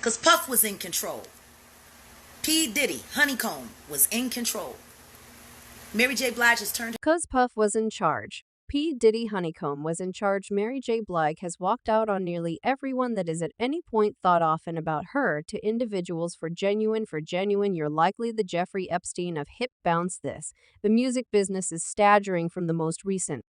Because Puff was in control. P. Diddy, Honeycomb, was in control. Mary J. Blige has turned. Because Puff was in charge, P. Diddy Honeycomb was in charge. Mary J. Blige has walked out on nearly everyone that is at any point thought often about her to individuals for genuine. You're likely the Jeffrey Epstein of hip bounce this. The music business is staggering from the most recent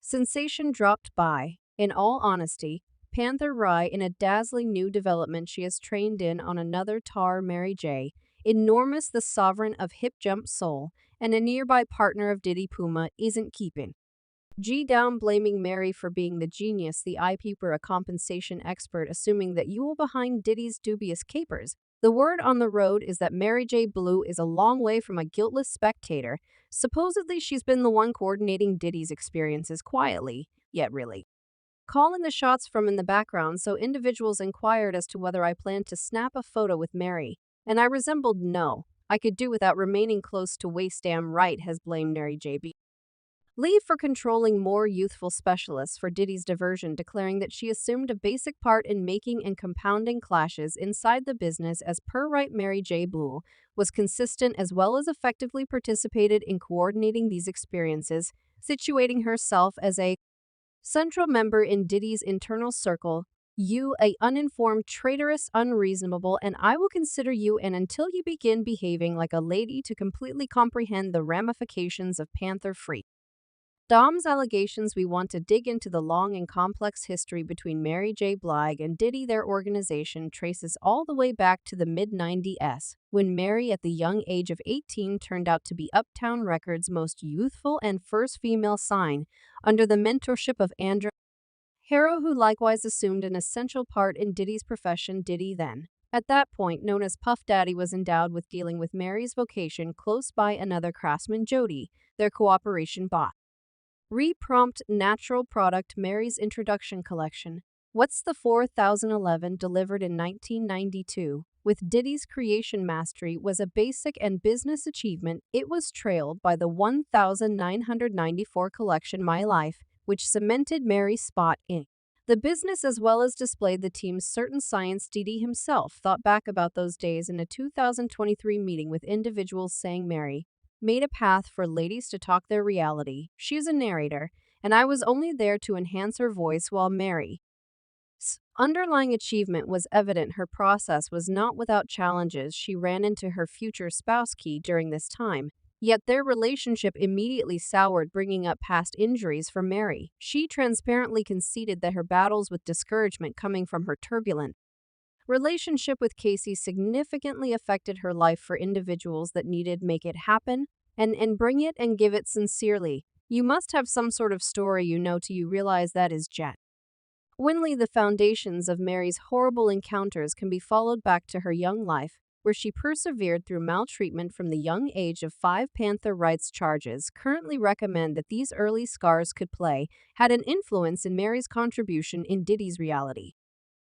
sensation dropped by. In all honesty, Panther Rye in a dazzling new development she has trained in on another tar Mary J. Enormous the sovereign of hip jump soul and a nearby partner of Diddy Puma isn't keeping G down, blaming Mary for being the genius, the eye peeper, a compensation expert, assuming that you will behind Diddy's dubious capers. The word on the road is that Mary J. Blue is a long way from a guiltless spectator. Supposedly, she's been the one coordinating Diddy's experiences quietly, yet really calling the shots from in the background. So individuals inquired as to whether I planned to snap a photo with Mary, and I resembled no. I could do without remaining close to waist. Damn right has blamed Mary J.B. Leave for controlling more youthful specialists for Diddy's diversion, declaring that she assumed a basic part in making and compounding clashes inside the business. As per Wright, Mary J. Blue was consistent as well as effectively participated in coordinating these experiences, situating herself as a central member in Diddy's internal circle. You, a uninformed, traitorous, unreasonable, and I will consider you, and until you begin behaving like a lady to completely comprehend the ramifications of Panther Free Dom's allegations. We want to dig into the long and complex history between Mary J. Blige and Diddy. Their organization traces all the way back to the mid-90s, when Mary, at the young age of 18, turned out to be Uptown Records' most youthful and first female sign, under the mentorship of Andrew Harrow, who likewise assumed an essential part in Diddy's profession. Diddy, then at that point known as Puff Daddy, was endowed with dealing with Mary's vocation. Close by, another craftsman, Jody, their cooperation bought Re-prompt natural product Mary's introduction collection. What's the 4011 delivered in 1992? With Diddy's creation mastery was a basic and business achievement. It was trailed by the 1994 collection My Life, which cemented Mary's spot in the business as well as displayed the team's certain science. Diddy himself thought back about those days in a 2023 meeting with individuals, saying Mary made a path for ladies to talk their reality. She's a narrator, and I was only there to enhance her voice. While Mary's underlying achievement was evident, her process was not without challenges. She ran into her future spouse Key during this time, yet their relationship immediately soured, bringing up past injuries for Mary. She transparently conceded that her battles with discouragement coming from her turbulent relationship with Cassie significantly affected her life. For individuals that needed make it happen and bring it and give it sincerely, you must have some sort of story to you realize that is Jet. Winley, the foundations of Mary's horrible encounters can be followed back to her young life, where she persevered through maltreatment from the young age of 5. Panther Wright's charges currently recommend that these early scars could play had an influence in Mary's contribution in Diddy's reality,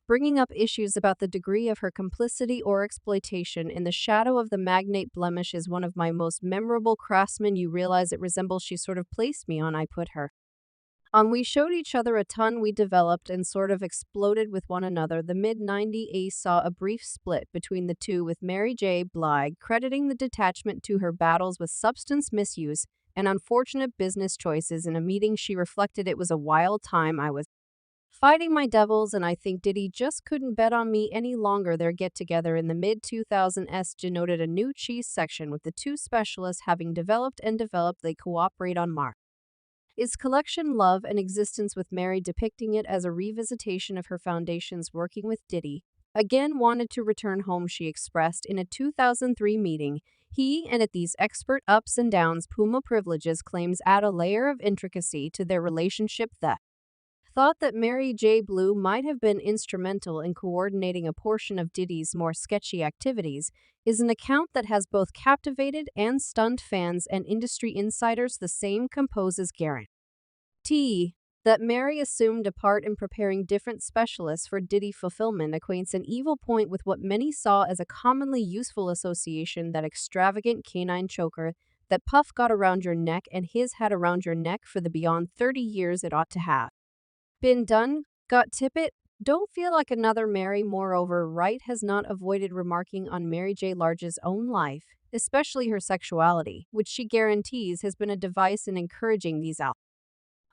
bringing up issues about the degree of her complicity or exploitation. In the shadow of the magnate, Blemish is one of my most memorable craftsmen. You realize it resembles she sort of placed me on. I put her on. We showed each other a ton. We developed and sort of exploded with one another. The mid-90s saw a brief split between the two, with Mary J. Blige crediting the detachment to her battles with substance misuse and unfortunate business choices. In a meeting, she reflected, "It was a wild time. I was fighting my devils, and I think Diddy just couldn't bet on me any longer." Their get-together in the mid-2000s denoted a new cheese section, with the two specialists having developed. They cooperate on Is collection Love and Existence, with Mary depicting it as a revisitation of her foundations working with Diddy. Again wanted to return home, she expressed in a 2003 meeting. He and at these expert ups and downs, Puma privileges claims add a layer of intricacy to their relationship. The thought that Mary J. Blue might have been instrumental in coordinating a portion of Diddy's more sketchy activities is an account that has both captivated and stunned fans and industry insiders. The same composes guarantee that Mary assumed a part in preparing different specialists for Diddy fulfillment acquaints an evil point with what many saw as a commonly useful association, that extravagant canine choker that Puff got around your neck and his had around your neck for the beyond 30 years it ought to have been done. Got tippet? Don't feel like another Mary. Moreover, Wright has not avoided remarking on Mary J. Blige's own life, especially her sexuality, which she guarantees has been a device in encouraging these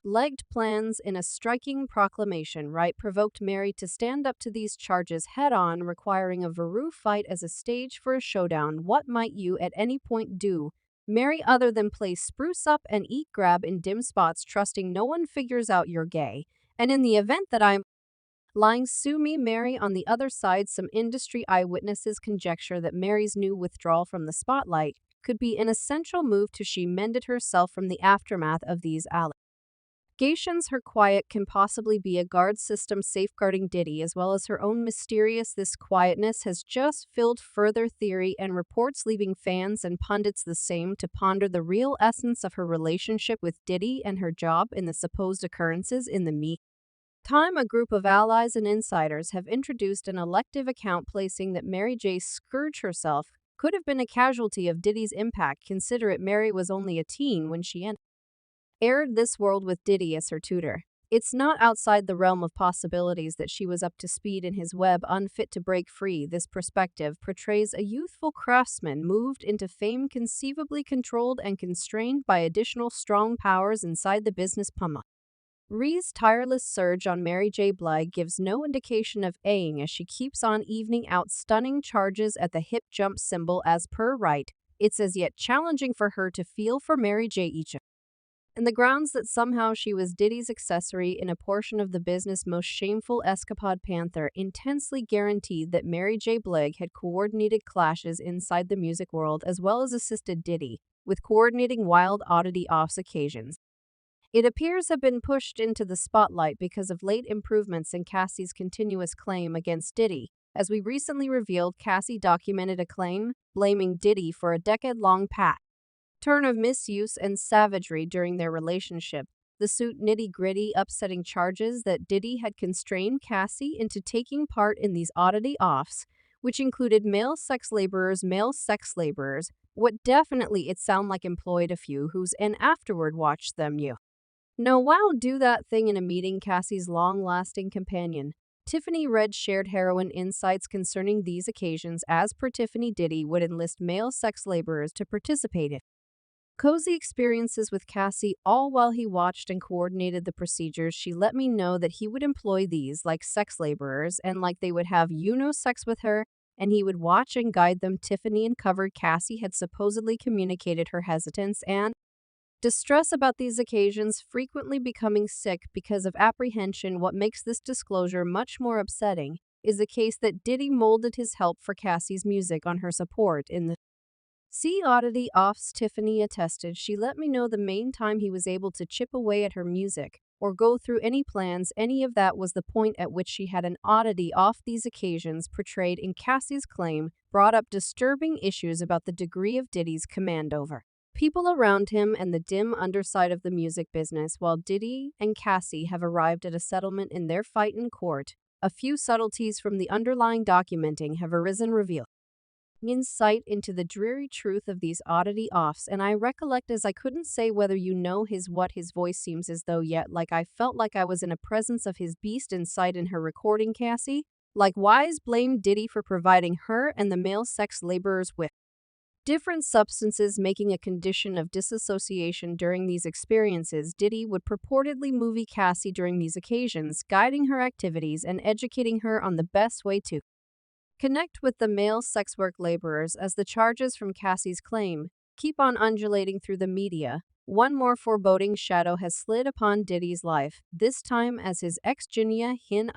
legged plans. In a striking proclamation, Wright provoked Mary to stand up to these charges head-on, requiring a Veru fight as a stage for a showdown. What might you at any point do, Mary, other than play spruce up and eat grab in dim spots, trusting no one figures out you're gay? And in the event that I'm lying, sue me, Mary. On the other side, some industry eyewitnesses conjecture that Mary's new withdrawal from the spotlight could be an essential move to she mended herself from the aftermath of these allegations. Her quiet can possibly be a guard system safeguarding Diddy, as well as her own mysterious. This quietness has just filled further theory and reports, leaving fans and pundits the same to ponder the real essence of her relationship with Diddy and her job in the supposed occurrences in the meantime. A group of allies and insiders have introduced an elective account placing that Mary J. Scourge herself could have been a casualty of Diddy's impact. Consider it, Mary was only a teen when she entered this world with Diddy as her tutor. It's not outside the realm of possibilities that she was up to speed in his web, unfit to break free. This perspective portrays a youthful craftsman moved into fame, conceivably controlled and constrained by additional strong powers inside the business pummel. Rhee's tireless surge on Mary J. Blige gives no indication of aing as she keeps on evening out stunning charges at the hip jump symbol. As per Wright, it's as yet challenging for her to feel for Mary J. each and the grounds that somehow she was Diddy's accessory in a portion of the business' most shameful escapade. Panther intensely guaranteed that Mary J. Blige had coordinated clashes inside the music world as well as assisted Diddy with coordinating wild oddity offs occasions. It appears have been pushed into the spotlight because of late improvements in Cassie's continuous claim against Diddy. As we recently revealed, Cassie documented a claim blaming Diddy for a decade-long pattern of misuse and savagery during their relationship. The suit nitty-gritty, upsetting charges that Diddy had constrained Cassie into taking part in these oddity offs, which included male sex laborers. What definitely it sound like employed a few who's and afterward watched them wow, do that thing in a meeting. Cassie's long-lasting companion, Tiffany Red, shared heroin insights concerning these occasions. As per Tiffany, Diddy would enlist male sex laborers to participate in cozy experiences with Cassie, all while he watched and coordinated the procedures. She let me know that he would employ these like sex laborers and like they would have sex with her, and he would watch and guide them. Tiffany uncovered Cassie had supposedly communicated her hesitance and distress about these occasions, frequently becoming sick because of apprehension. What makes this disclosure much more upsetting is the case that Diddy molded his help for Cassie's music on her support in the oddity offs. Tiffany attested, she let me know the main time he was able to chip away at her music or go through any plans, any of that was the point at which she had an oddity off. These occasions, portrayed in Cassie's claim, brought up disturbing issues about the degree of Diddy's command over people around him and the dim underside of the music business. While Diddy and Cassie have arrived at a settlement in their fight in court, a few subtleties from the underlying documenting have arisen, revealing insight into the dreary truth of these oddity offs. And I recollect as I couldn't say whether his voice seems as though yet like I felt like I was in a presence of his beast inside in her recording. Cassie likewise blamed Diddy for providing her and the male sex laborers with different substances, making a condition of disassociation during these experiences. Diddy would purportedly movie Cassie during these occasions, guiding her activities and educating her on the best way to connect with the male sex work laborers. As the charges from Cassie's claim keep on undulating through the media, one more foreboding shadow has slid upon Diddy's life, this time as his ex Jinya Hin